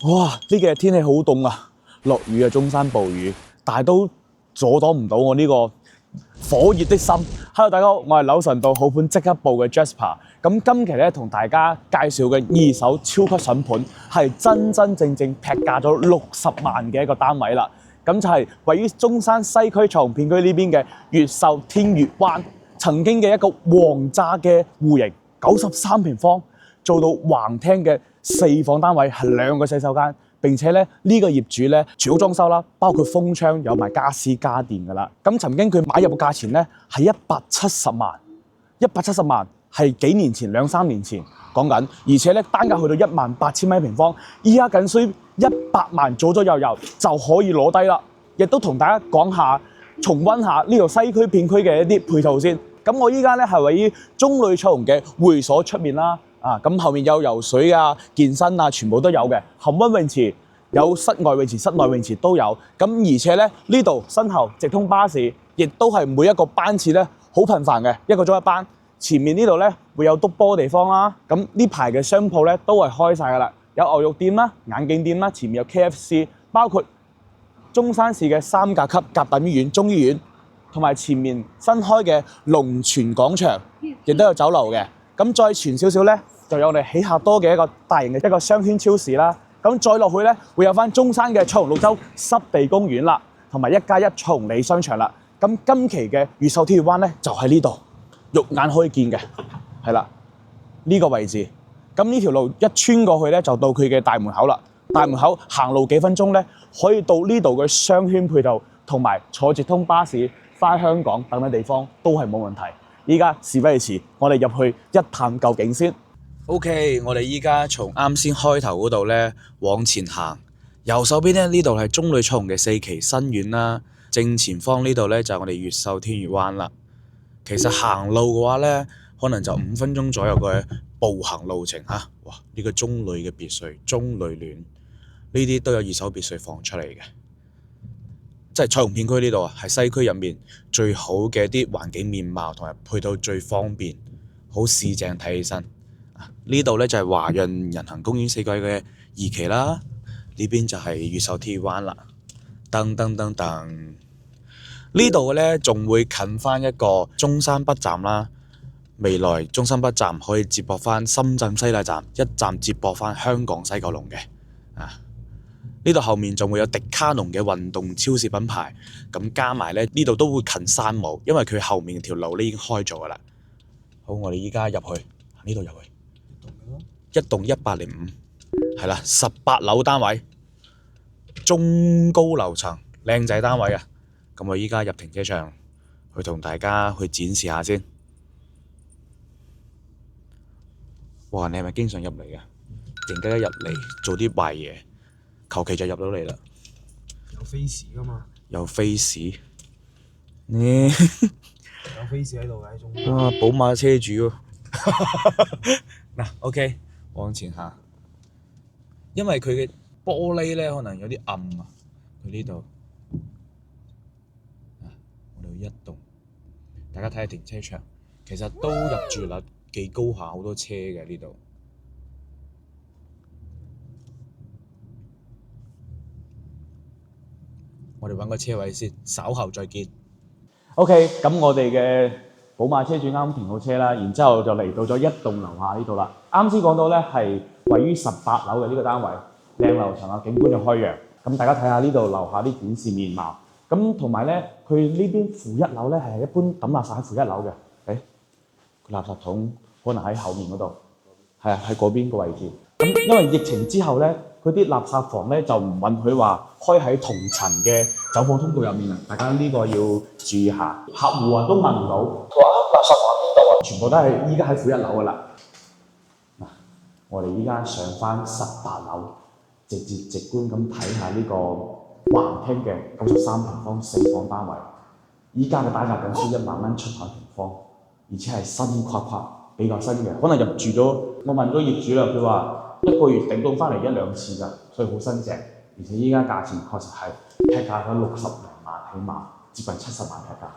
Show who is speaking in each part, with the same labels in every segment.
Speaker 1: 哇！呢幾日天氣好凍啊，落雨啊，中山暴雨，但係都阻擋唔到我呢個火熱的心。Hello， 大家好，我係紐神道好盤即刻報嘅 Jasper。咁今期咧同大家介紹嘅二手超級筍盤係真真正正劈價咗60萬嘅一個單位啦。咁就係位於中山西區彩虹片區呢邊嘅越秀天悅灣，曾經嘅一個王炸嘅戶型，93平方，做到橫廳嘅4房單位，係2個洗手間。並且咧呢個業主咧全屋裝修啦，包括封窗有埋家私家電㗎啦。咁曾經佢買入嘅價錢咧係170萬，170萬係幾年前2-3年前講緊，而且咧單價去到18000蚊平方，依家僅需100萬左右就可以攞低啦。亦都同大家講下，重溫下呢度西區片區嘅一啲配套先。咁我依家咧係位於中旅彩虹嘅會所出面啦。咁後面有游水啊、健身啊，全部都有嘅。恆溫泳池有室外泳池、室內泳池都有。咁而且咧呢度身後直通巴士，亦都係每一個班次咧好頻繁嘅，1個鐘一班。前面呢度咧會有篤波地方啦。咁呢排嘅商鋪咧都係開晒㗎啦，有牛肉店啦、眼鏡店啦，前面有 KFC， 包括中山市嘅3甲級甲等醫院、中醫院，同埋前面新開嘅龍泉廣場，亦都有酒樓嘅。咁再前少少咧，就有我哋喜客多嘅一個大型嘅一個商圈超市啦。咁再落去咧，會有翻中山嘅彩虹綠洲濕地公園啦，同埋1+1彩虹里商場啦。咁今期嘅越秀天悅灣咧，就喺呢度，肉眼可以見嘅，係啦，呢個位置。咁呢條路一穿過去咧，就到佢嘅大門口啦。大門口行路幾分鐘咧，可以到呢度嘅商圈配套，同埋坐直通巴士翻香港等等地方都係冇問題。依家事不宜遲，我哋入去一探究竟先。OK， 我哋依家從啱先開頭嗰度咧往前行，右手邊咧呢度係中旅彩虹嘅4期新苑啦，正前方呢度咧就係我哋越秀天悅灣啦。其實行路嘅話咧，可能就5分鐘左右嘅步行路程嚇。哇！呢個中旅嘅別墅，中旅戀呢啲都有二手別墅放出嚟嘅。即係彩虹片區呢度啊，係西區入面最好嘅啲環境面貌同埋配套最方便，好市正睇起身。呢度咧就係華潤人行公園4季嘅2期啦，呢邊就係越秀天悅灣啦。噔噔噔噔，呢度咧仲會近翻一個中山北站啦。未來中山北站可以接駁翻深圳西大站，一站接駁翻香港西九龍嘅。呢度後面仲會有迪卡儂嘅運動超市品牌，咁加埋咧呢度都會近山姆，因為佢後面條路咧已經開咗噶啦。好，我哋依家入去，呢度入去，一棟105，係啦，18樓單位，中高樓層，靚仔單位啊！咁我依家入停車場，去同大家去展示下先。哇！你係咪經常入嚟㗎？靜雞一入嚟做啲壞嘢，求其就入到嚟啦。
Speaker 2: 有 face 噶嘛？
Speaker 1: 有 face， 呢
Speaker 2: 有 face 喺度嘅喺中間。
Speaker 1: 哇！寶馬車主喎。嗱，OK， 往前行，因為佢嘅玻璃咧可能有啲暗啊，佢呢度。我哋一棟，大家睇下停車場，其實都入住率幾高下，好多車嘅呢度。我哋揾個車位先，稍後再見。OK， 咁我哋嘅寶馬車主啱停好車啦，然之後就嚟到咗一棟樓下呢度啦。啱先講到咧係位於18樓嘅呢個單位，靚樓層啊，景觀又開揚。咁大家睇下呢度樓下啲展示面貌。咁同埋咧，佢呢邊負1樓咧係一般抌垃圾喺負1樓嘅。個垃圾桶可能喺後面嗰度，係啊，喺嗰邊個位置。咁因為疫情之後咧，佢啲垃圾房咧就唔允許話開喺同層嘅走火通道入面啊！大家呢個要注意下。客戶啊都問唔到，佢話垃圾房喺邊度啊？全部都係依家喺負1樓噶啦。嗱，我哋依家上翻18樓，直接直觀咁睇下呢個橫廳嘅93平方4房單位。依家嘅單價僅需1萬蚊出頭平方，而且係新框框，比較新嘅。可能入住咗，我問咗業主啦，佢話1個月頂到翻嚟1-2次㗎，所以好新淨。而且依家價錢確實係劈價咗60零萬，起碼接近70萬劈價。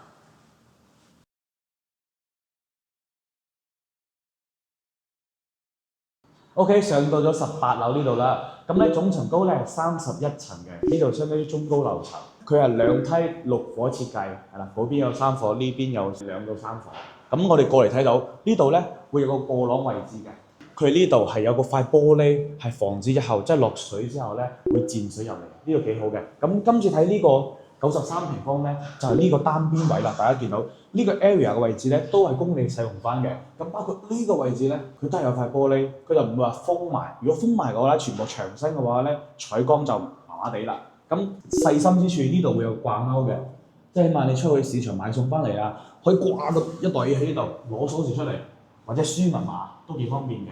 Speaker 1: OK， 上到咗18樓呢度啦，咁咧總層高咧係31層嘅，呢度相當於中高樓層。佢係2梯6伙設計，係啦，嗰邊有3伙，呢邊有2到3伙。咁我哋過嚟睇到呢度咧會有個過廊位置嘅。佢呢度係有個塊玻璃，係防止日後即係落水之後咧會濺水入嚟，呢個幾好嘅。咁今次睇呢個93平方咧，就係呢個單邊位啦。大家見到呢個 area 嘅位置咧，都係供你使用翻嘅。咁包括呢個位置咧，佢都係有塊玻璃，佢就唔會話封埋。如果封埋嘅話咧，全部牆身嘅話咧，採光就麻麻地啦。咁細心之處呢度會有掛鈎嘅，即係起碼你出去市場買餸翻嚟啊，可以掛個一袋嘢喺呢度，攞鎖匙出嚟，或者輸密碼都幾方便嘅。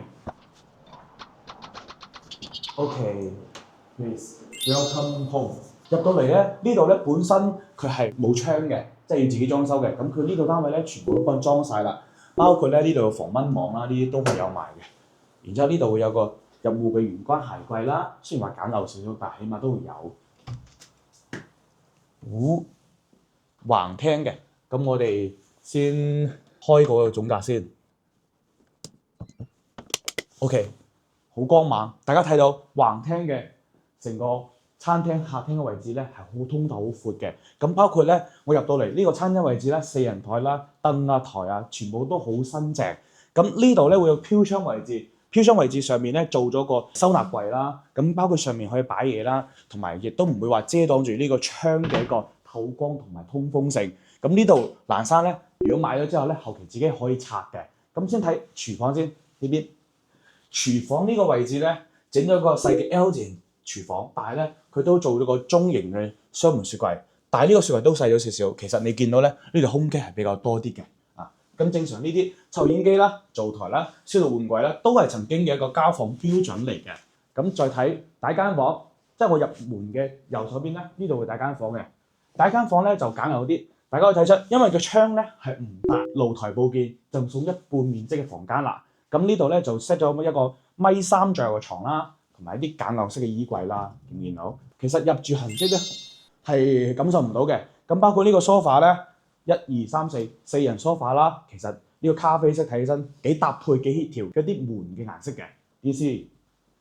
Speaker 1: OK，please welcome home。入到嚟咧，呢度咧本身佢係冇窗嘅，即係要自己裝修嘅。咁佢呢個單位咧全部都幫你裝晒啦，包括咧呢度有防蚊網啦，呢啲都係有埋嘅。然之後呢度會有個入戶嘅玄關鞋櫃啦，雖然話簡陋少少，但起碼都會有。橫廳嘅，咁我哋先開個總價先。OK， 好光猛，大家睇到橫廳嘅成個餐廳客廳嘅位置咧係好通透好闊嘅。咁包括咧我入到嚟呢個餐廳位置咧，4人台啦、燈啊、台啊，全部都好新淨。咁呢度咧會有飄窗位置。飄窗位置上面咧做咗個收納櫃啦，咁包括上面可以擺嘢啦，同埋亦都唔會話遮擋住呢個窗嘅一個透光同埋通風性。咁呢度欄山咧，如果買咗之後咧，後期自己可以拆嘅。咁先睇廚房先，呢邊廚房呢個位置咧，整咗個細嘅 L 字廚房，但係咧佢都做咗個中型嘅雙門雪櫃，但係呢個雪櫃都細咗少少。其實你見到咧，呢度空間係比較多啲嘅。咁正常呢啲抽煙機啦、灶台啦、消毒換櫃啦，都係曾經嘅一個交房標準嚟嘅。咁再睇第一間房，即係我入門嘅右手邊咧，呢度係第一間房嘅。第一間房咧就簡陋啲，大家可以睇出，因為個窗咧係唔搭露台佈建，就送一半面積嘅房間啦。咁呢度咧就 set 咗一個1.3米左右嘅床啦，同埋一啲簡陋式嘅衣櫃啦，見唔見到？其實入住痕跡咧係感受唔到嘅。咁包括呢個 sofa 咧。1、2、3、4人 sofa 啦，其實呢個咖啡色睇起身幾搭配幾協調，一啲門嘅顏色嘅意思，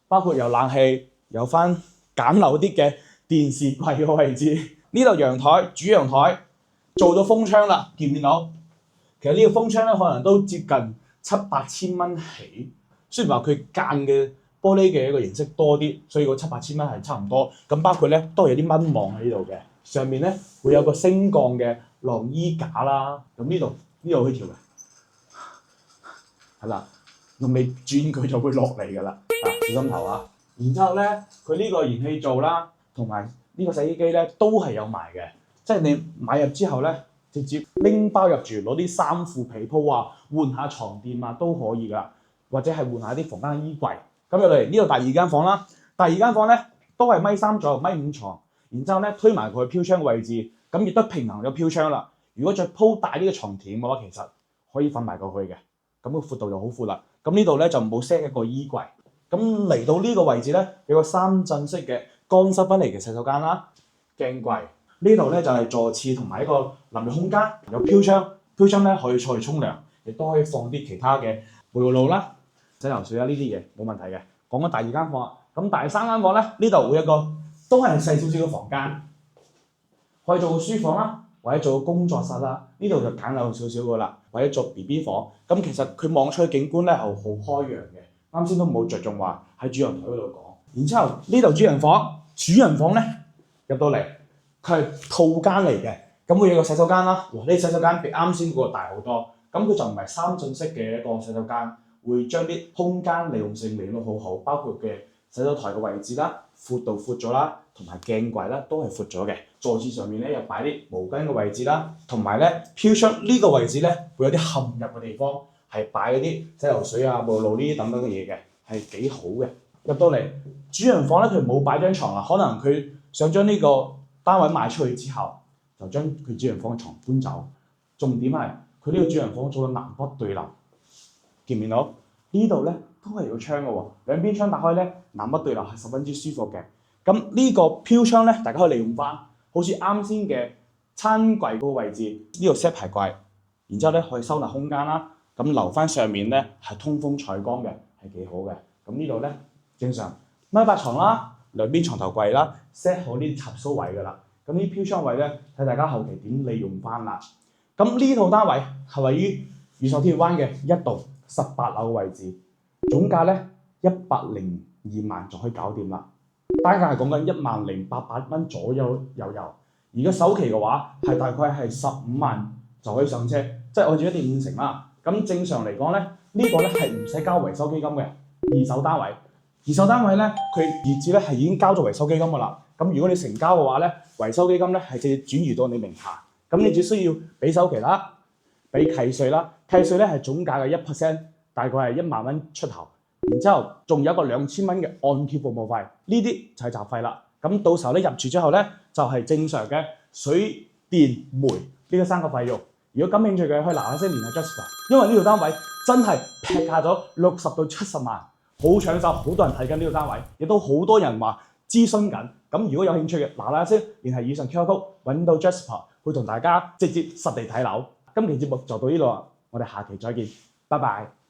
Speaker 1: 包括有冷氣，有翻簡陋啲嘅電視櫃嘅位置。呢度陽台、主陽台做咗風窗啦，見唔見到？其實呢個風窗咧可能都接近7、8千蚊起，雖然話佢間嘅玻璃嘅一個形式多啲，所以個7、8千蚊係差唔多。咁包括咧都係有啲蚊網喺度嘅，上面咧會有個升降嘅晾衣架啦，咁呢度可以調嘅，係啦，用你轉佢就會落嚟㗎啦，小心頭啊！然之後咧，佢呢個燃氣灶啦，同埋呢個洗衣機咧都係有埋嘅，即係你買入之後咧，直接拎包入住，攞啲衫褲被鋪啊，換下床墊啊都可以㗎，或者係換下啲房間衣櫃。咁入嚟呢度第二間房啦，第二間房咧都係1.3米左右、1.5米床，然之後咧推埋佢飄窗嘅位置。咁亦都平衡咗飄窗啦。如果再鋪大啲嘅床墊嘅話，其實可以瞓埋過去嘅，咁個闊度就好闊啦。咁呢度咧就冇 set 一個衣櫃。咁嚟到呢個位置咧，有個3進式嘅乾濕分離嘅洗手間啦，鏡櫃。呢度咧就係坐廁同埋一個淋浴空間，有飄窗。飄窗咧可以坐去沖涼，亦都可以放啲其他嘅沐浴露啦、洗頭水啊呢啲嘢冇問題嘅。講緊第二間房，咁第三間房咧呢度會有一個都係細少少嘅房間。可以做個書房啦，或者做個工作室啦，呢度就簡陋少少噶啦，或者做 BB 房。咁其實佢望出去景觀咧係好開揚嘅。啱先都冇着重話喺主人台嗰度講。然之後呢度主人房咧入到嚟，佢係套間嚟嘅。咁會有個洗手間啦，呢洗手間比啱先嗰個大好多。咁佢就唔係3進式嘅一個洗手間，會將啲空間利用性利用得好好，包括嘅洗手台嘅位置啦，闊度闊咗啦，同埋鏡櫃啦都係闊咗嘅。座廁上面咧又擺啲毛巾嘅位置啦，同埋咧飄窗呢個位置咧會有啲嵌入嘅地方，係擺嗰啲洗頭水啊、沐浴露呢啲等等嘅嘢嘅，係幾好嘅。入到嚟主人房咧，佢冇擺張床啦，可能佢想將呢個單位賣出去之後，就將佢主人房嘅床搬走。重點係佢呢個主人房做到南北對流，見唔見到？呢度咧都係有窗嘅喎，兩邊窗打開咧，南北對流係十分之舒服嘅。咁呢個飄窗咧，大家可以利用翻。好似啱先嘅餐櫃嗰個位置，呢度 set 排櫃，然之後咧可以收納空間啦。咁留翻上面咧係通風採光嘅，係幾好嘅。咁呢度咧正常孖八床啦，兩邊床頭櫃啦，set 好呢啲插蘇位㗎啦。咁呢啲飄窗位咧，睇大家後期點利用翻啦。咁呢套單位係位於越秀天灣嘅1棟18樓嘅位置，總價咧102萬就可以搞掂啦。單價係講緊10800蚊左右有。而家首期嘅話係大概係15萬就可以上車，即係按照1.5成啦。咁正常嚟講咧，呢個咧係唔使交維修基金嘅二手單位。二手單位咧，佢業主咧係已經交咗維修基金㗎啦。咁如果你成交嘅話咧，維修基金咧係直接轉移到你名下。咁你只需要俾首期啦，俾契稅啦。契稅咧係總價嘅1%，大概係1萬蚊出頭。然之後仲有一個2000蚊嘅按揭服務費，呢啲就係雜費啦。咁到時候咧入住之後咧，就係正常嘅水電煤呢3個費用。如果感興趣嘅，可以嗱嗱聲聯繫 Jasper， 因為呢套單位真係劈價咗60到70萬，好搶手，好多人睇緊呢個單位，亦都好多人話諮詢緊。咁如果有興趣嘅，嗱嗱聲聯繫以上 QR code，揾到 Jasper， 會同大家直接實地睇樓。今期節目就到呢度啦，我哋下期再見，拜拜。